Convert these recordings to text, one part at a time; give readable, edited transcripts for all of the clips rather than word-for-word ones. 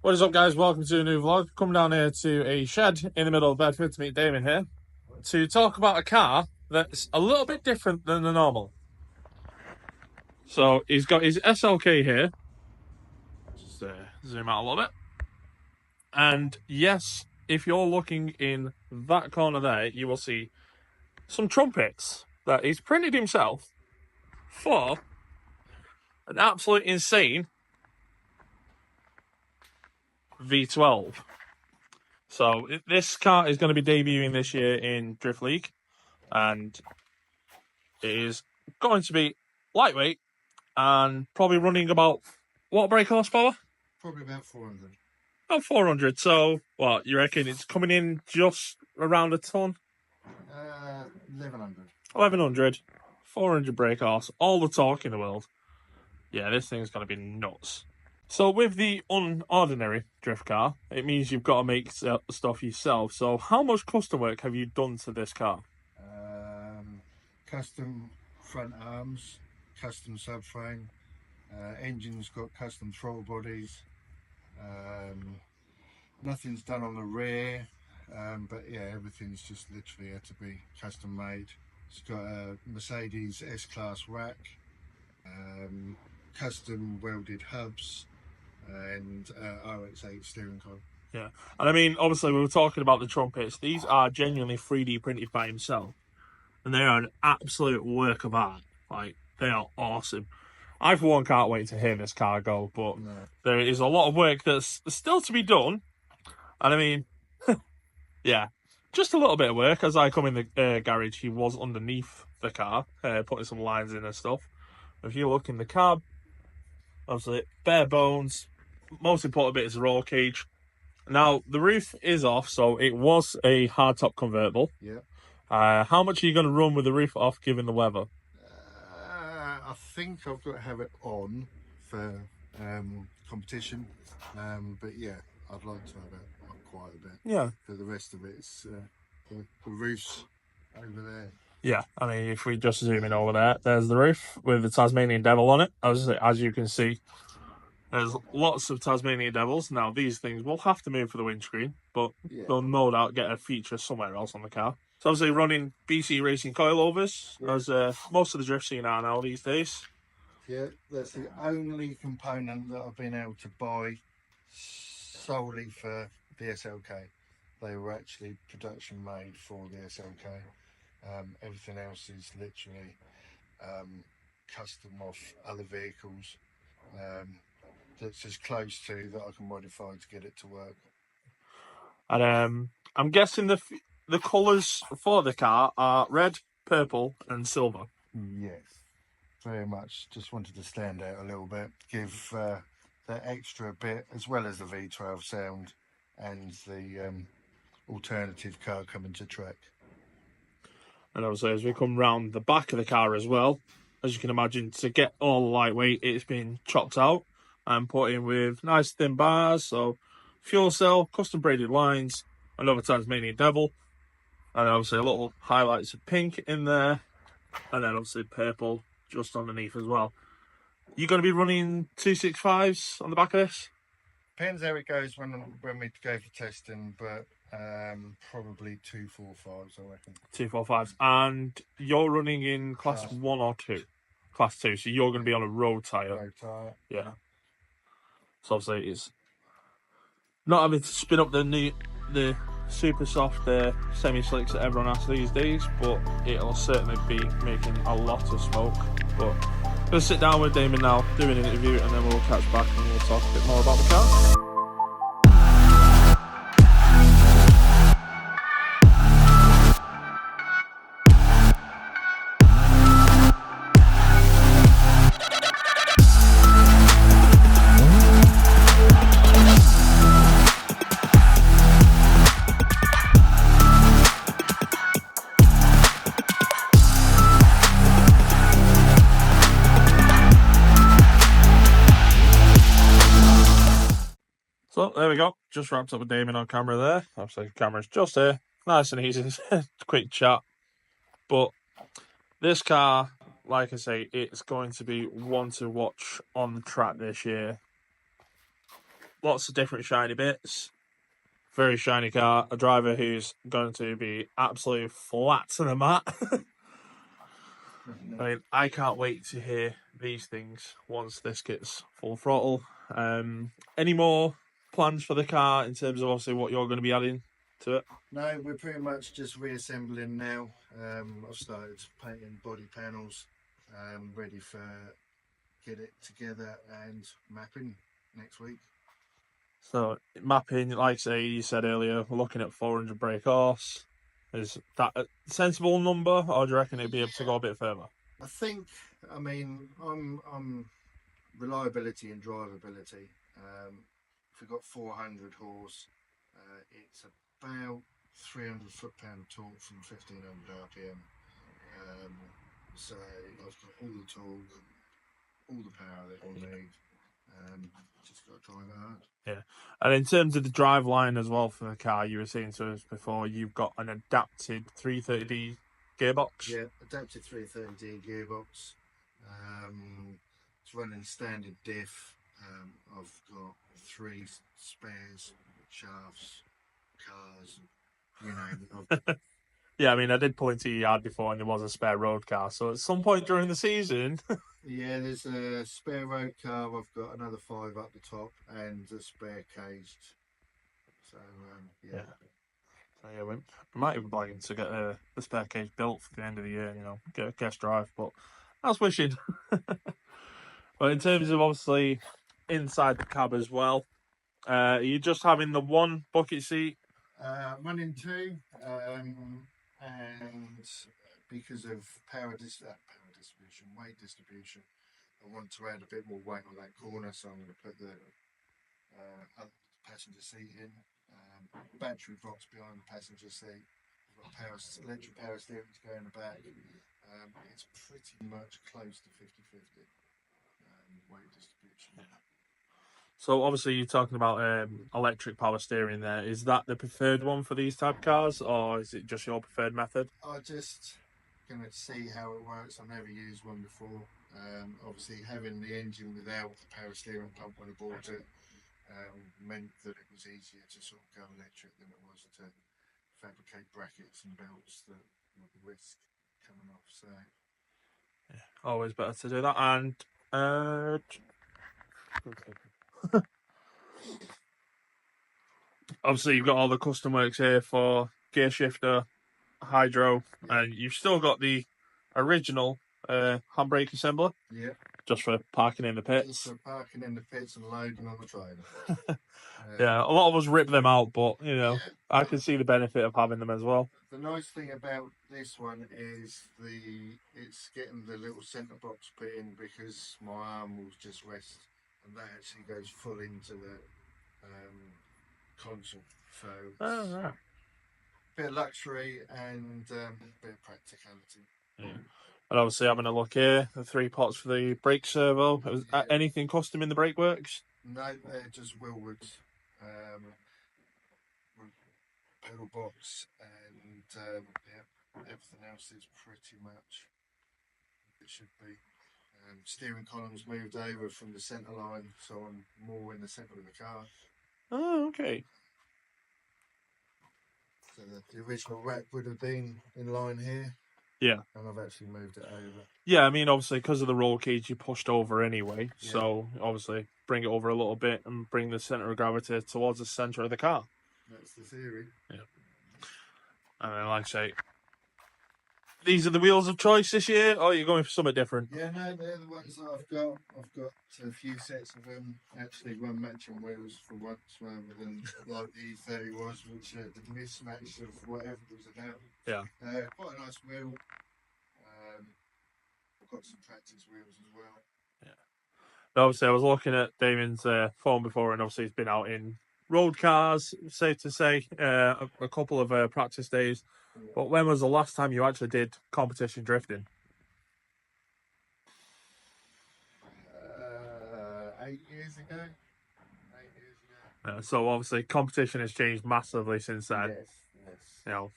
What is up, guys? Welcome to a new vlog. Come down here to a shed in the middle of Bedford to meet Damon here to talk about a car that's a little bit different than the normal. So he's got his SLK here. Just zoom out a little bit. And yes, if you're looking in that corner there, you will see some trumpets that he's printed himself for an absolute insane V12. So this car is going to be debuting this year in Drift League, and it is going to be lightweight and probably running about what brake horsepower? Probably about 400. About 400. So what you reckon it's coming in just around a ton? 1100. 1100, 400 brake horse, all the torque in the world. Yeah, this thing's going to be nuts. So with the unordinary drift car, it means you've got to make stuff yourself. So how much custom work have you done to this car? Custom front arms, custom subframe, engine's got custom throttle bodies. Nothing's done on the rear, but yeah, everything's just literally had to be custom made. It's got a Mercedes S-Class rack, custom welded hubs, and RX-8 steering column. Yeah, and I mean, obviously, we were talking about the trumpets. These are genuinely 3D printed by himself, and they are an absolute work of art. Like, they are awesome. I, for one, can't wait to hear this car go, but there is a lot of work that's still to be done. And I mean, yeah, just a little bit of work. As I come in the garage, he was underneath the car, putting some lines in and stuff. If you look in the cab, obviously, bare bones. Most important bit is the roll cage. Now, the roof is off, so it was a hardtop convertible. Yeah. How much are you going to run with the roof off, given the weather? I think I've got to have it on for competition, but yeah, I'd like to have it on quite a bit. Yeah. For the rest of it, it's the roof's over there. Yeah, I mean, if we just zoom in over there, there's the roof with the Tasmanian Devil on it. As you can see, there's lots of Tasmanian Devils. Now, these things will have to move for the windscreen, but they'll no doubt get a feature somewhere else on the car. So obviously running BC Racing coilovers, as most of the drift scene are now these days. Yeah, that's the only component that I've been able to buy solely for the SLK. They were actually production made for the SLK. Everything else is literally custom off other vehicles. That's as close to that I can modify to get it to work. And I'm guessing the colours for the car are red, purple, and silver. Yes, very much. Just wanted to stand out a little bit, give that extra bit, as well as the V12 sound and the alternative car coming to track. And obviously, as we come round the back of the car as well, as you can imagine, to get all the lightweight, it's been chopped out and put in with nice thin bars. So, fuel cell, custom braided lines, another Tasmanian Devil, and obviously a little highlights of pink in there, and then obviously purple just underneath as well. You're going to be running 265s on the back of this? Depends how it goes when we go for testing, but probably 245s, I reckon. 245s. And you're running in class 1 or 2? Class 2, so you're going to be on a road tyre. Road tyre. Yeah. So obviously it's not having to spin up the super soft semi-slicks that everyone has these days, but it'll certainly be making a lot of smoke. But I'm going to sit down with Damon now, do an interview, and then we'll catch back and we'll talk a bit more about the car. So there we go. Just wrapped up with Damon on camera there. Obviously, the camera's just here. Nice and easy. Quick chat. But this car, like I say, it's going to be one to watch on the track this year. lots of different shiny bits. Very shiny car. A driver who's going to be absolutely flat to the mat. I mean, I can't wait to hear these things once this gets full throttle. Any more plans for the car in terms of obviously what you're going to be adding to it? No, we're pretty much just reassembling now. I've started painting body panels, ready for get it together and mapping next week. So mapping, like I say, you said earlier, we're looking at 400 brake horse. Is that a sensible number, or do you reckon it'd be able to go a bit further? I think, I mean, I'm reliability and drivability. If we've got 400 horse, it's about 300 foot-pound torque from 1500 RPM. So I've got all the torque, all the power that we need. Just got to drive it hard. Yeah, and in terms of the drive line as well for the car, you were saying to us before, you've got an adapted 330D gearbox. Yeah, adapted 330D gearbox. It's running standard diff. I've got 3 spares, shafts, cars, you know. Yeah, I mean, I did pull into your yard before and there was a spare road car. So at some point during the season... Yeah, there's a spare road car. I've got another 5 up the top and a spare caged. So, yeah. So, yeah, we might even plan to get the spare cage built for the end of the year, you know, get a guest drive. But that's wishing. But in terms of obviously inside the cab as well, are you just having the one bucket seat? 1 and 2, and because of power distribution, weight distribution, I want to add a bit more weight on that corner, so I'm going to put the passenger seat in. Battery box behind the passenger seat. I've got electric power steering to go in the back. It's pretty much close to 50-50 weight distribution. Yeah. So obviously you're talking about electric power steering there. Is that the preferred one for these type of cars, or is it just your preferred method? I just going to see how it works. I've never used one before. Obviously having the engine without the power steering pump when I bought it meant that it was easier to sort of go electric than it was to fabricate brackets and belts that would risk coming off. So yeah, always better to do that. And obviously you've got all the custom works here for gear shifter, hydro, yeah. and you've still got the original handbrake assembler. Yeah. Just for parking in the pits. Just for parking in the pits and loading on the trailer. Yeah, a lot of us rip them out, but you know, yeah. I can see the benefit of having them as well. The nice thing about this one is it's getting the little centre box put in, because my arm will just rest, and that actually goes full into the console. So it's right. a bit of luxury and a bit of practicality. Yeah. And obviously having a look here, the 3 pots for the brake servo. Was anything custom in the brake works? No, they're just Willwoods. Pedal box, and yeah, everything else is pretty much it should be. Steering columns moved over from the centre line, so I'm more in the centre of the car. Oh, okay. So the original rack would have been in line here. Yeah. And I've actually moved it over. Yeah, I mean, obviously, because of the roll cage, you pushed over anyway. Yeah. So, obviously, bring it over a little bit and bring the centre of gravity towards the centre of the car. That's the theory. Yeah. And then, like I say, these are the wheels of choice this year, or are you going for something different? Yeah, no, they're the ones that I've got. I've got a few sets of them. Actually, one matching wheels for once, rather than like the E30 was, which the mismatch of whatever was about. Yeah. Quite a nice wheel. I've got some practice wheels as well. Yeah. Obviously, I was looking at Damon's phone before, and obviously he's been out in road cars, safe to say, a couple of practice days. Yeah. But when was the last time you actually did competition drifting? 8 years ago. So obviously competition has changed massively since then. Yes. You know,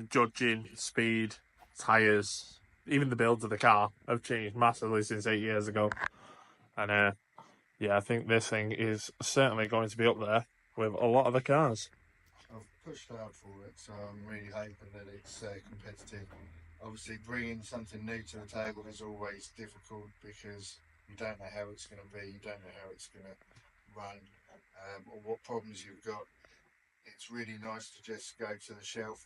judging, speed, tyres, even the builds of the car have changed massively since 8 years ago. And Yeah, I think this thing is certainly going to be up there with a lot of the cars. I've pushed hard for it, so I'm really hoping that it's competitive. Obviously, bringing something new to the table is always difficult because you don't know how it's going to be, you don't know how it's going to run, or what problems you've got. It's really nice to just go to the shelf,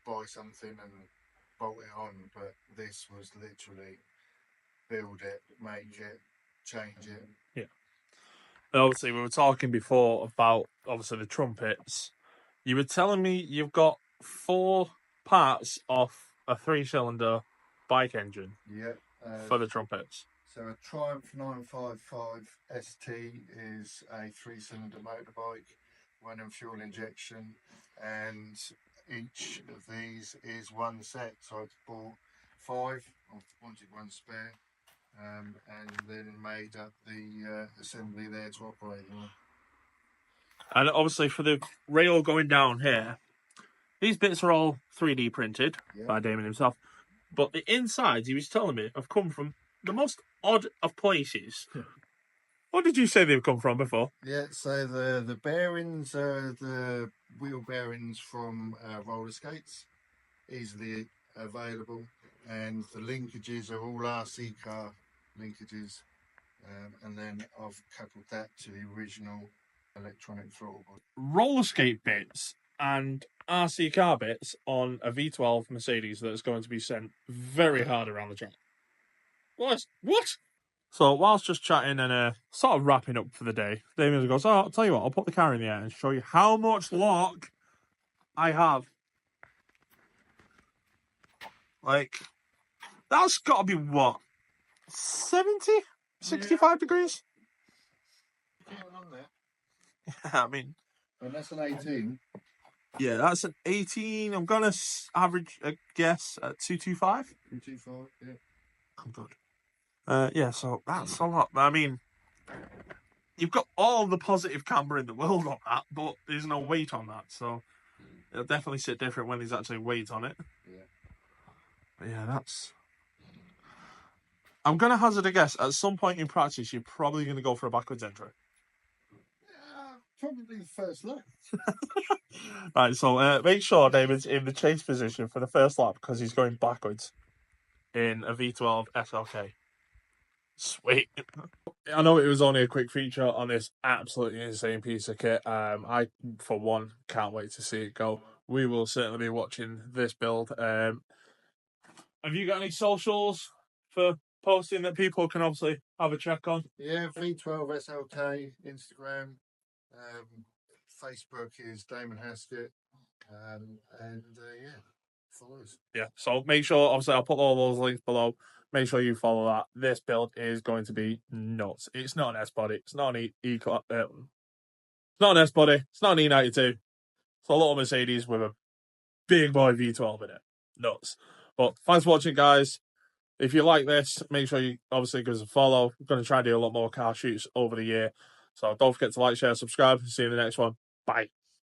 buy something, and bolt it on. But this was literally build it, make it, change it. Yeah. Obviously, we were talking before about obviously the trumpets. You were telling me you've got 4 parts off a 3-cylinder bike engine Yeah. for the trumpets. So a Triumph 955 ST is a 3-cylinder motorbike, running fuel injection, and each of these is one set. So I bought 5. I wanted one spare. And then made up the assembly there to operate on. And obviously, for the rail going down here, these bits are all 3D printed by Damon himself. But the insides, he was telling me, have come from the most odd of places. What did you say they've come from before? Yeah, so the bearings are the wheel bearings from roller skates, easily available, and the linkages are all RC car linkages, and then I've coupled that to the original electronic throttle body. Roller skate bits and RC car bits on a V12 Mercedes that's going to be sent very hard around the track. What? So whilst just chatting and sort of wrapping up for the day, Damien goes, "Oh, I'll tell you what, I'll put the car in the air and show you how much luck I have." Like, that's got to be what? 70? 65 degrees? On there. I mean... And that's an 18. Yeah, that's an 18. I'm going to average a guess at 225. 225, yeah. I'm good. Yeah, so that's a lot. I mean, you've got all the positive camber in the world on that, but there's no weight on that, so it'll definitely sit different when there's actually weight on it. Yeah. But yeah, that's... I'm going to hazard a guess. At some point in practice, you're probably going to go for a backwards entry. Probably the first lap. Right, so make sure David's in the chase position for the first lap because he's going backwards in a V12 SLK. Sweet. I know it was only a quick feature on this absolutely insane piece of kit. I, for one, can't wait to see it go. We will certainly be watching this build. Have you got any socials for posting that people can obviously have a check on? Yeah, V12 SLK, Instagram, Facebook is Damon Haskett, and yeah, follow us. Yeah, so make sure, obviously, I'll put all those links below. Make sure you follow that. This build is going to be nuts. It's not an S-body. It's not an it's not an S-body. It's not an E92. It's a little Mercedes with a big boy V12 in it. Nuts. But thanks for watching, guys. If you like this, make sure you obviously give us a follow. We're going to try to do a lot more car shoots over the year. So don't forget to like, share, subscribe. See you in the next one. Bye.